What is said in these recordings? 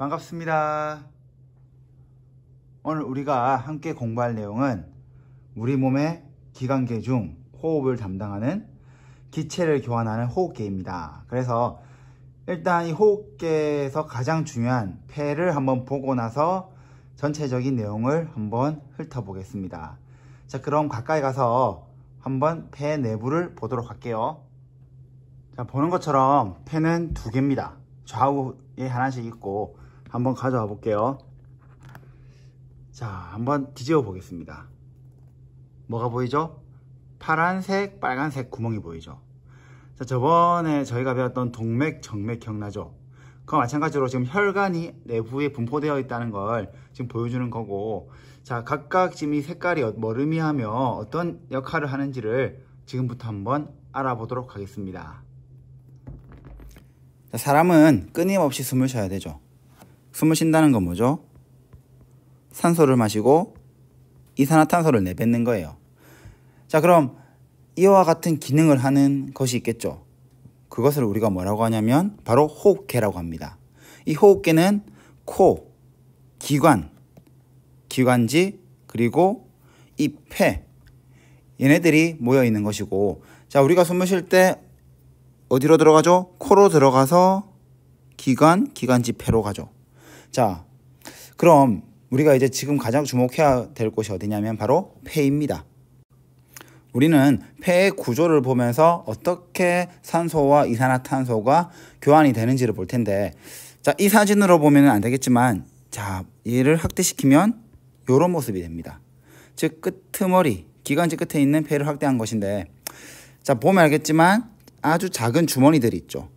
반갑습니다. 오늘 우리가 함께 공부할 내용은 우리 몸의 기관계 중 호흡을 담당하는 기체를 교환하는 호흡계입니다. 그래서 일단 이 호흡계에서 가장 중요한 폐를 한번 보고 나서 전체적인 내용을 한번 훑어보겠습니다. 자, 그럼 가까이 가서 한번 폐 내부를 보도록 할게요. 자, 보는 것처럼 폐는 두 개입니다. 좌우에 하나씩 있고 한번 가져와 볼게요. 자, 한번 뒤집어 보겠습니다. 뭐가 보이죠? 파란색, 빨간색 구멍이 보이죠? 자, 저번에 저희가 배웠던 동맥, 정맥 기억나죠? 그와 마찬가지로 지금 혈관이 내부에 분포되어 있다는 걸 지금 보여주는 거고, 자, 각각 지금 이 색깔이 뭘 의미하며 어떤 역할을 하는지를 지금부터 한번 알아보도록 하겠습니다. 자, 사람은 끊임없이 숨을 쉬어야 되죠. 숨을 쉰다는 건 뭐죠? 산소를 마시고 이산화탄소를 내뱉는 거예요. 자, 그럼 이와 같은 기능을 하는 것이 있겠죠. 그것을 우리가 뭐라고 하냐면 바로 호흡계라고 합니다. 이 호흡계는 코, 기관, 기관지, 그리고 이 폐, 얘네들이 모여 있는 것이고, 자, 우리가 숨을 쉴 때 어디로 들어가죠? 코로 들어가서 기관, 기관지, 폐로 가죠. 자, 그럼 우리가 이제 지금 가장 주목해야 될 곳이 어디냐면 바로 폐입니다. 우리는 폐의 구조를 보면서 어떻게 산소와 이산화탄소가 교환이 되는지를 볼 텐데, 자, 이 사진으로 보면 안 되겠지만, 자, 얘를 확대시키면 이런 모습이 됩니다. 즉, 끄트머리, 기관지 끝에 있는 폐를 확대한 것인데, 자, 보면 알겠지만 아주 작은 주머니들이 있죠.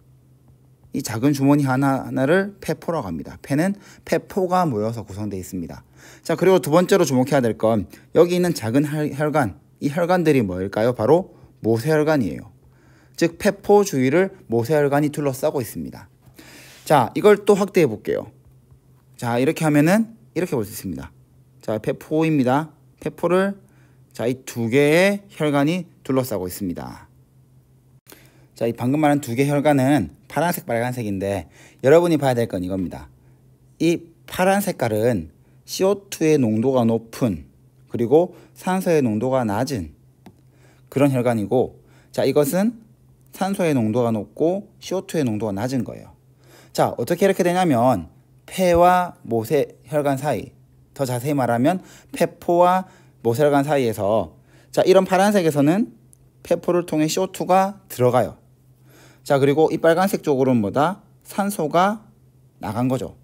이 작은 주머니 하나하나를 폐포라고 합니다. 폐는 폐포가 모여서 구성되어 있습니다. 자, 그리고 두 번째로 주목해야 될 건 여기 있는 작은 혈관, 이 혈관들이 뭐일까요? 바로 모세혈관이에요. 즉, 폐포 주위를 모세혈관이 둘러싸고 있습니다. 자, 이걸 또 확대해 볼게요. 자, 이렇게 하면은 이렇게 볼 수 있습니다. 자, 폐포입니다. 폐포를, 자, 이 두 개의 혈관이 둘러싸고 있습니다. 자, 이 방금 말한 두 개의 혈관은 파란색, 빨간색인데 여러분이 봐야 될 건 이겁니다. 이 파란 색깔은 CO2의 농도가 높은, 그리고 산소의 농도가 낮은 그런 혈관이고, 자, 이것은 산소의 농도가 높고 CO2의 농도가 낮은 거예요. 자, 어떻게 이렇게 되냐면 폐와 모세혈관 사이, 더 자세히 말하면 폐포와 모세혈관 사이에서, 자, 이런 파란색에서는 폐포를 통해 CO2가 들어가요. 자, 그리고 이 빨간색 쪽으로는 뭐다? 산소가 나간 거죠.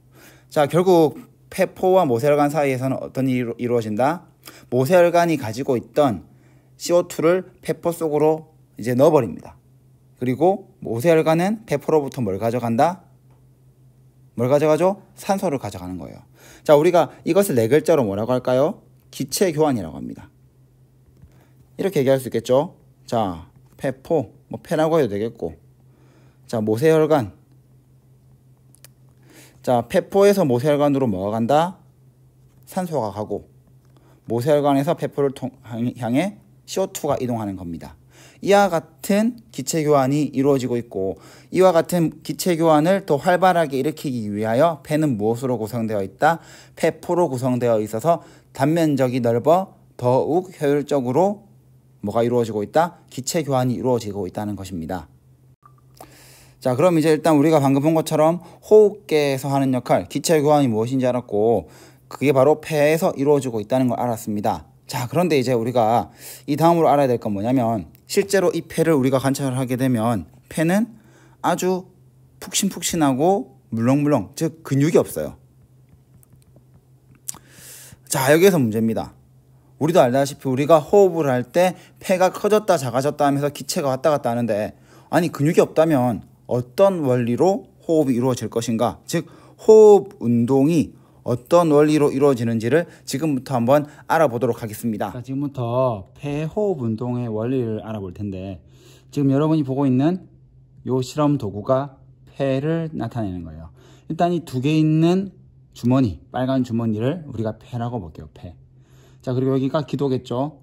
자, 결국 폐포와 모세혈관 사이에서는 어떤 일이 이루어진다? 모세혈관이 가지고 있던 CO2를 폐포 속으로 이제 넣어버립니다. 그리고 모세혈관은 폐포로부터 뭘 가져간다? 뭘 가져가죠? 산소를 가져가는 거예요. 자, 우리가 이것을 네 글자로 뭐라고 할까요? 기체 교환이라고 합니다. 이렇게 얘기할 수 있겠죠? 자, 폐포, 뭐 폐라고 해도 되겠고, 자, 모세혈관. 자, 폐포에서 모세혈관으로 뭐가 간다? 산소가 가고, 모세혈관에서 폐포를 향해 CO2가 이동하는 겁니다. 이와 같은 기체 교환이 이루어지고 있고, 이와 같은 기체 교환을 더 활발하게 일으키기 위하여 폐는 무엇으로 구성되어 있다? 폐포로 구성되어 있어서 단면적이 넓어 더욱 효율적으로 뭐가 이루어지고 있다? 기체 교환이 이루어지고 있다는 것입니다. 자, 그럼 이제 일단 우리가 방금 본 것처럼 호흡계에서 하는 역할, 기체 교환이 무엇인지 알았고, 그게 바로 폐에서 이루어지고 있다는 걸 알았습니다. 자, 그런데 이제 우리가 이 다음으로 알아야 될 건 뭐냐면, 실제로 이 폐를 우리가 관찰을 하게 되면 폐는 아주 푹신푹신하고 물렁물렁, 즉 근육이 없어요. 자, 여기에서 문제입니다. 우리도 알다시피 우리가 호흡을 할 때 폐가 커졌다 작아졌다 하면서 기체가 왔다 갔다 하는데, 아니, 근육이 없다면 어떤 원리로 호흡이 이루어질 것인가? 즉, 호흡 운동이 어떤 원리로 이루어지는지를 지금부터 한번 알아보도록 하겠습니다. 자, 지금부터 폐 호흡 운동의 원리를 알아볼 텐데, 지금 여러분이 보고 있는 요 실험 도구가 폐를 나타내는 거예요. 일단 이 두 개 있는 주머니, 빨간 주머니를 우리가 폐라고 볼게요. 폐. 자, 그리고 여기가 기도겠죠.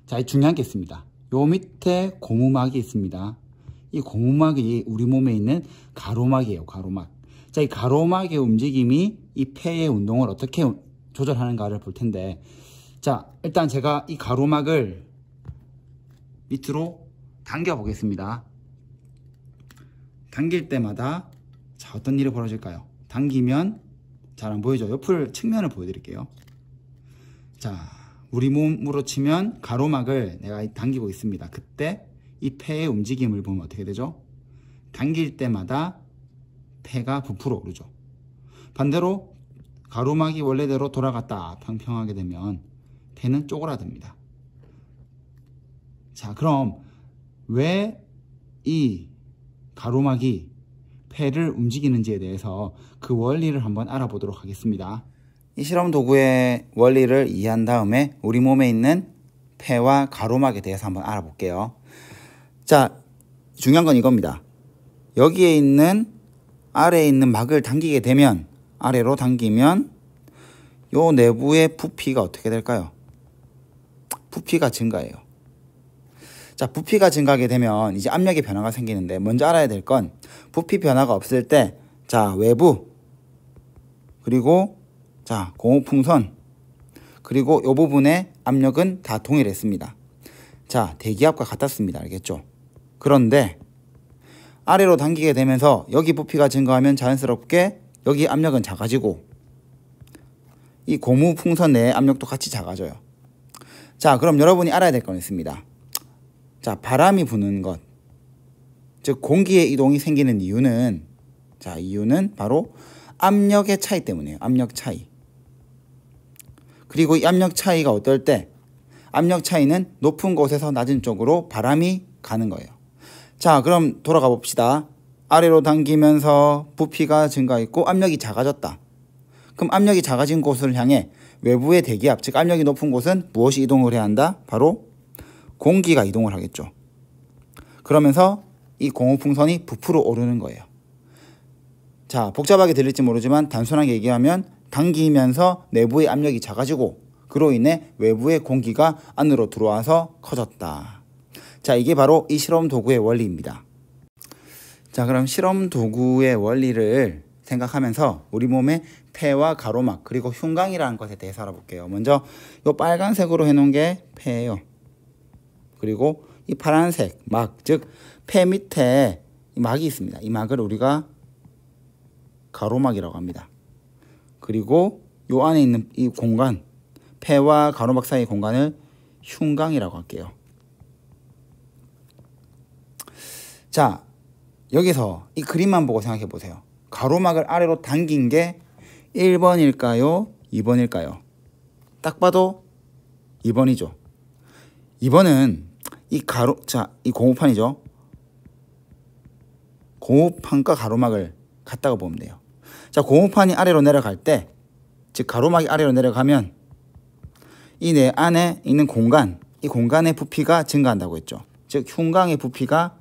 자, 이 중요한 게 있습니다. 요 밑에 고무막이 있습니다. 이 고무막이 우리 몸에 있는 가로막이에요. 가로막. 자, 이 가로막의 움직임이 이 폐의 운동을 어떻게 조절하는가를 볼 텐데, 자, 일단 제가 이 가로막을 밑으로 당겨 보겠습니다. 당길 때마다 자, 어떤 일이 벌어질까요? 당기면 잘 안 보이죠? 옆을 측면을 보여드릴게요. 자, 우리 몸으로 치면 가로막을 내가 당기고 있습니다. 그때 이 폐의 움직임을 보면 어떻게 되죠? 당길 때마다 폐가 부풀어 오르죠. 반대로 가로막이 원래대로 돌아갔다 평평하게 되면 폐는 쪼그라듭니다. 자, 그럼 왜 이 가로막이 폐를 움직이는지에 대해서 그 원리를 한번 알아보도록 하겠습니다. 이 실험 도구의 원리를 이해한 다음에 우리 몸에 있는 폐와 가로막에 대해서 한번 알아볼게요. 자, 중요한 건 이겁니다. 여기에 있는 아래에 있는 막을 당기게 되면, 아래로 당기면 요 내부의 부피가 어떻게 될까요? 부피가 증가해요. 자, 부피가 증가하게 되면 이제 압력의 변화가 생기는데, 먼저 알아야 될 건 부피 변화가 없을 때, 자, 외부, 그리고 자, 공호풍선, 그리고 이 부분의 압력은 다 동일했습니다. 자, 대기압과 같았습니다. 알겠죠? 그런데 아래로 당기게 되면서 여기 부피가 증가하면 자연스럽게 여기 압력은 작아지고 이 고무풍선 내의 압력도 같이 작아져요. 자, 그럼 여러분이 알아야 될 건 있습니다. 자, 바람이 부는 것, 즉 공기의 이동이 생기는 이유는, 자, 이유는 바로 압력의 차이 때문이에요. 압력 차이. 그리고 이 압력 차이가 어떨 때? 압력 차이는 높은 곳에서 낮은 쪽으로 바람이 가는 거예요. 자, 그럼 돌아가 봅시다. 아래로 당기면서 부피가 증가했고 압력이 작아졌다. 그럼 압력이 작아진 곳을 향해 외부의 대기압, 즉 압력이 높은 곳은 무엇이 이동을 해야 한다? 바로 공기가 이동을 하겠죠. 그러면서 이 공호풍선이 부풀어 오르는 거예요. 자, 복잡하게 들릴지 모르지만 단순하게 얘기하면 당기면서 내부의 압력이 작아지고 그로 인해 외부의 공기가 안으로 들어와서 커졌다. 자, 이게 바로 이 실험 도구의 원리입니다. 자, 그럼 실험 도구의 원리를 생각하면서 우리 몸의 폐와 가로막, 그리고 흉곽이라는 것에 대해서 알아볼게요. 먼저 이 빨간색으로 해놓은 게 폐예요. 그리고 이 파란색 막, 즉 폐 밑에 막이 있습니다. 이 막을 우리가 가로막이라고 합니다. 그리고 요 안에 있는 이 공간, 폐와 가로막 사이의 공간을 흉곽이라고 할게요. 자, 여기서 이 그림만 보고 생각해 보세요. 가로막을 아래로 당긴 게 1번일까요? 2번일까요? 딱 봐도 2번이죠. 2번은 이 공호판이죠. 공호판과 가로막을 같다고 보면 돼요. 자, 공호판이 아래로 내려갈 때, 즉 가로막이 아래로 내려가면 이 내 안에 있는 공간, 이 공간의 부피가 증가한다고 했죠. 즉 흉곽의 부피가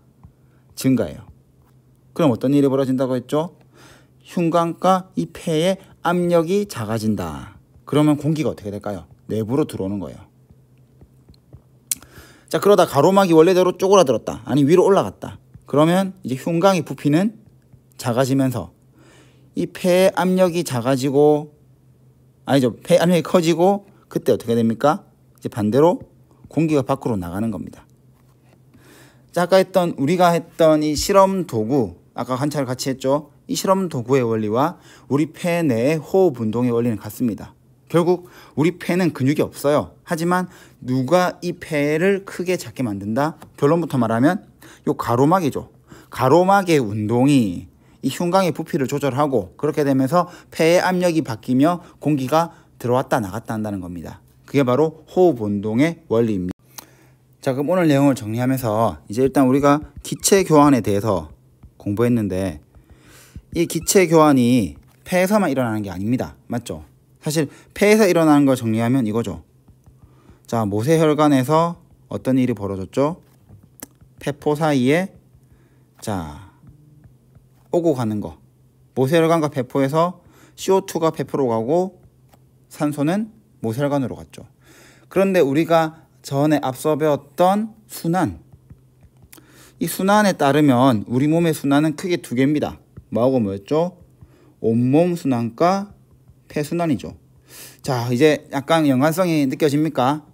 증가해요. 그럼 어떤 일이 벌어진다고 했죠? 흉곽과 이 폐의 압력이 작아진다. 그러면 공기가 어떻게 될까요? 내부로 들어오는 거예요. 자, 그러다 가로막이 원래대로 쪼그라들었다. 아니 위로 올라갔다. 그러면 이제 흉곽의 부피는 작아지면서 이 폐의 압력이 작아지고, 아니죠, 폐 압력이 커지고, 그때 어떻게 됩니까? 이제 반대로 공기가 밖으로 나가는 겁니다. 자, 아까 우리가 했던 이 실험 도구, 아까 관찰 같이 했죠? 이 실험 도구의 원리와 우리 폐 내의 호흡 운동의 원리는 같습니다. 결국 우리 폐는 근육이 없어요. 하지만 누가 이 폐를 크게 작게 만든다? 결론부터 말하면 요 가로막이죠. 가로막의 운동이 이 흉곽의 부피를 조절하고, 그렇게 되면서 폐의 압력이 바뀌며 공기가 들어왔다 나갔다 한다는 겁니다. 그게 바로 호흡 운동의 원리입니다. 자, 그럼 오늘 내용을 정리하면서 이제 일단 우리가 기체 교환에 대해서 공부했는데, 이 기체 교환이 폐에서만 일어나는 게 아닙니다. 맞죠? 사실 폐에서 일어나는 걸 정리하면 이거죠. 자, 모세혈관에서 어떤 일이 벌어졌죠? 폐포 사이에 자 오고 가는 거. 모세혈관과 폐포에서 CO2가 폐포로 가고 산소는 모세혈관으로 갔죠. 그런데 우리가 전에 앞서 배웠던 순환, 이 순환에 따르면 우리 몸의 순환은 크게 두 개입니다. 뭐하고 뭐였죠? 온몸 순환과 폐순환이죠. 자, 이제 약간 연관성이 느껴집니까?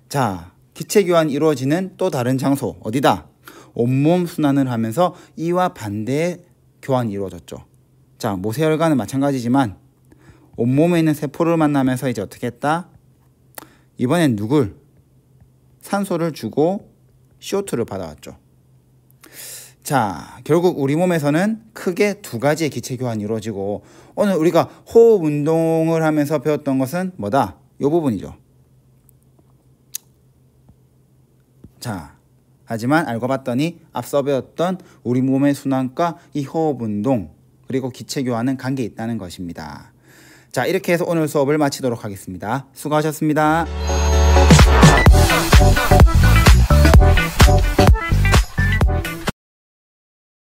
자, 기체 교환이 이루어지는 또 다른 장소 어디다? 온몸 순환을 하면서 이와 반대의 교환이 이루어졌죠. 자, 모세혈관은 마찬가지지만 온몸에 있는 세포를 만나면서 이제 어떻게 했다? 이번엔 누굴? 산소를 주고 CO2를 받아왔죠. 자, 결국 우리 몸에서는 크게 두 가지의 기체 교환이 이루어지고 오늘 우리가 호흡 운동을 하면서 배웠던 것은 뭐다? 이 부분이죠. 자, 하지만 알고 봤더니 앞서 배웠던 우리 몸의 순환과 이 호흡 운동 그리고 기체 교환은 관계 있다는 것입니다. 자, 이렇게 해서 오늘 수업을 마치도록 하겠습니다. 수고하셨습니다.